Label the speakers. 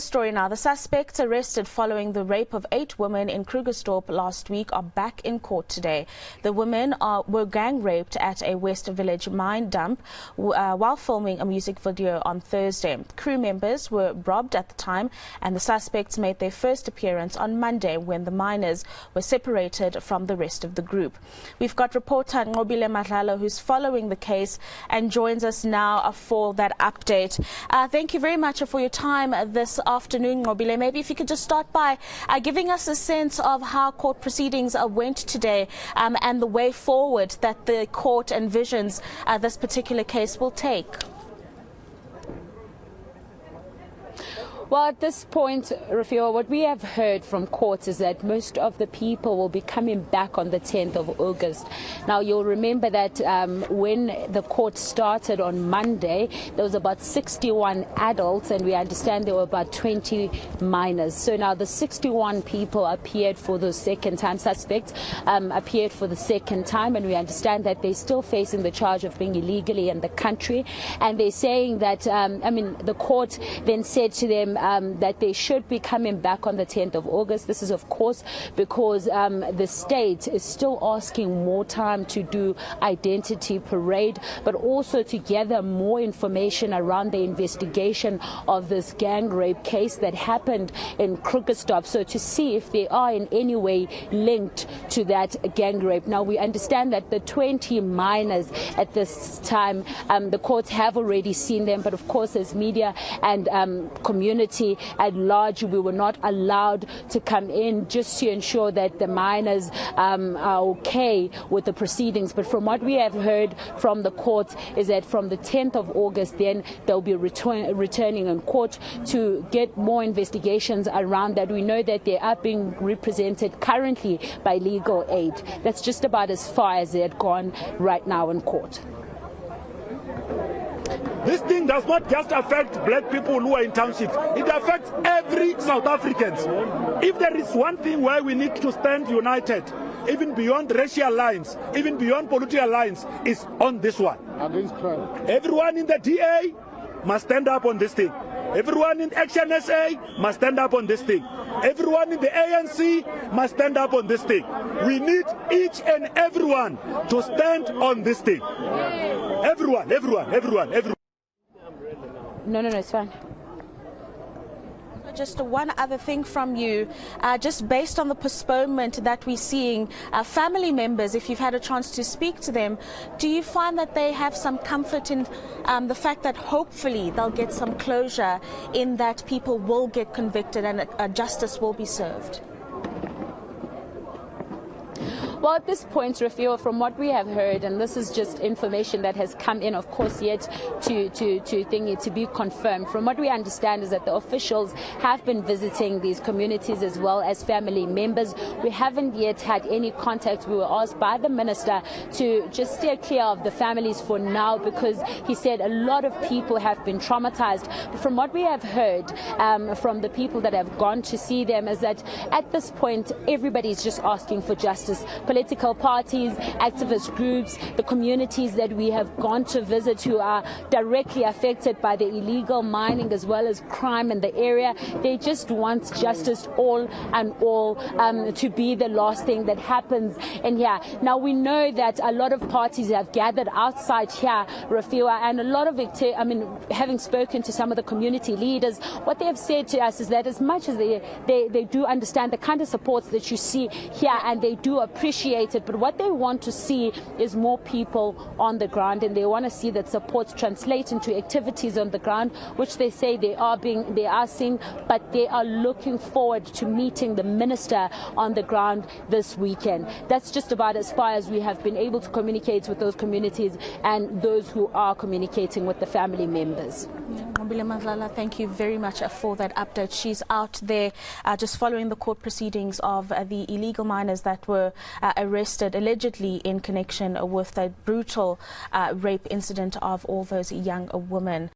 Speaker 1: Story now. The suspects arrested following the rape of 8 women in Krugersdorp last week are back in court today. The women were gang raped at a West Village mine dump while filming a music video on Thursday. Crew members were robbed at the time, and the suspects made their first appearance on Monday when the miners were separated from the rest of the group. We've got reporter Nqobile Madlala who's following the case and joins us now for that update. Thank you very much for your time this afternoon, Nqobile. Maybe if you could just start by giving us a sense of how court proceedings went today and the way forward that the court envisions this particular case will take.
Speaker 2: Well, at this point, Rafia, what we have heard from court is that most of the people will be coming back on the 10th of August. Now, you'll remember that when the court started on Monday, there was about 61 adults, and we understand there were about 20 minors. So now the 61 people appeared for the second time, suspects appeared for the second time, and we understand that they're still facing the charge of being illegally in the country. And they're saying that, the court then said to them, that they should be coming back on the 10th of August. This is, of course, because the state is still asking more time to do identity parade, but also to gather more information around the investigation of this gang rape case that happened in Krugersdorp. So to see if they are in any way linked to that gang rape. Now, we understand that the 20 minors at this time, the courts have already seen them, but of course, as media and community at large, we were not allowed to come in just to ensure that the minors are okay with the proceedings. But from what we have heard from the court is that from the 10th of August, then they'll be returning in court to get more investigations around that. We know that they are being represented currently by legal aid. That's just about as far as they had gone right now in court.
Speaker 3: This thing does not just affect black people who are in townships. It affects every South African. If there is one thing where we need to stand united, even beyond racial lines, even beyond political lines, is on this one.
Speaker 4: Against crime.
Speaker 3: Everyone in the DA must stand up on this thing. Everyone in Action SA must stand up on this thing. Everyone in the ANC must stand up on this thing. We need each and everyone to stand on this thing. Everyone.
Speaker 2: No, it's fine.
Speaker 1: Just one other thing from you, just based on the postponement that we're seeing, family members, if you've had a chance to speak to them, do you find that they have some comfort in the fact that hopefully they'll get some closure in that people will get convicted and justice will be served?
Speaker 2: Well, at this point, Rafia, from what we have heard, and this is just information that has come in, of course, yet to be confirmed. From what we understand is that the officials have been visiting these communities as well as family members. We haven't yet had any contact. We were asked by the minister to just steer clear of the families for now, because he said a lot of people have been traumatized. But from what we have heard from the people that have gone to see them is that at this point, everybody's just asking for justice. Political parties, activist groups, the communities that we have gone to visit who are directly affected by the illegal mining as well as crime in the area, they just want justice all to be the last thing that happens in here. Now, we know that a lot of parties have gathered outside here, Rafia, and a lot of it, having spoken to some of the community leaders, what they have said to us is that as much as they do understand the kind of supports that you see here, and they do appreciate it, but what they want to see is more people on the ground, and they want to see that supports translate into activities on the ground, which they say they are seeing, but they are looking forward to meeting the minister on the ground this weekend. That's just about as far as we have been able to communicate with those communities and those who are communicating with the family members.
Speaker 1: Nqobile Madlala, thank you very much for that update. She's out there just following the court proceedings of the illegal miners that were arrested allegedly in connection with the brutal rape incident of all those young women.